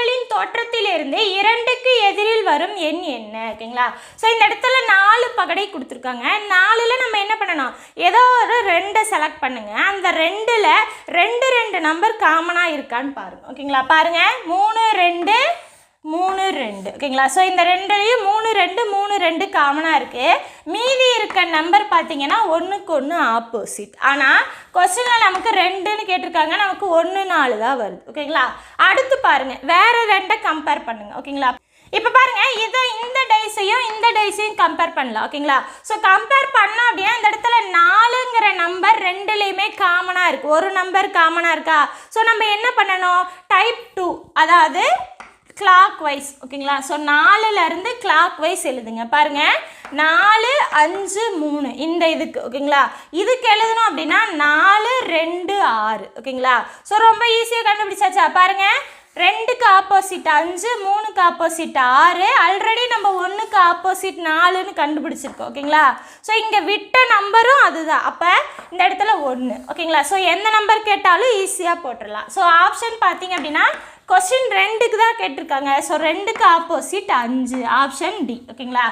எண்களின் தோற்றத்திலிருந்து 2க்கு எதிரில் வரும் எண் என்ன? ஓகேங்களா? ஸோ இந்த இடத்துல 4 பகடை கொடுத்துருக்காங்க. 4ல் நம்ம என்ன பண்ணணும்? ஏதோ ஒரு 2 செலக்ட் பண்ணுங்க. அந்த 2ல் 2 நம்பர் காமனாக இருக்கான்னு பாருங்கள். ஓகேங்களா? பாருங்கள் 3 2 3 2. ஓகேங்களா? ஸோ இந்த 2லையும் 3 2 காமனாக இருக்குது. மீதி இருக்க நம்பர் பார்த்தீங்கன்னா 1க்கு 1 ஆப்போசிட். ஆனால் கொஸ்டினில் நமக்கு 2ன்னு கேட்டிருக்காங்க, நமக்கு 1 4 தான் வருது. ஓகேங்களா? அடுத்து பாருங்கள், வேறு 2 கம்பேர் பண்ணுங்கள். ஓகேங்களா? இப்போ பாருங்கள், இந்த டைஸையும் கம்பேர் பண்ணலாம். ஓகேங்களா? ஸோ கம்பேர் பண்ணோம் அப்படின்னா இந்த இடத்துல 4ங்கிற நம்பர் 2லையுமே காமனாக இருக்குது. ஒரு நம்பர் காமனாக இருக்கா? ஸோ நம்ம என்ன பண்ணணும்? டைப் 2, அதாவது கிளாக் வைஸ். ஓகேங்களா? ஸோ 4லேருந்து கிளாக் வைஸ் எழுதுங்க. பாருங்கள் 4 5 3 இந்த இதுக்கு. ஓகேங்களா? இதுக்கு எழுதணும் அப்படின்னா 4 2 6. ஓகேங்களா? ஸோ ரொம்ப ஈஸியாக கண்டுபிடிச்சாச்சா? பாருங்கள் 2க்கு ஆப்போசிட் 5, 3க்கு ஆப்போசிட் 6, ஆல்ரெடி நம்ம 1க்கு ஆப்போசிட் 4ன்னு கண்டுபிடிச்சிருக்கோம். ஓகேங்களா? ஸோ இங்கே விட்ட நம்பரும் அதுதான். அப்போ இந்த இடத்துல 1. ஓகேங்களா? ஸோ எந்த நம்பர் கேட்டாலும் ஈஸியாக போட்டுடலாம். ஸோ ஆப்ஷன் பார்த்தீங்க அப்படின்னா கொஸ்டின் 2க்கு தான் கேட்டிருக்காங்க. ஸோ 2க்கு ஆப்போசிட் 5, ஆப்ஷன் டி. ஓகேங்களா?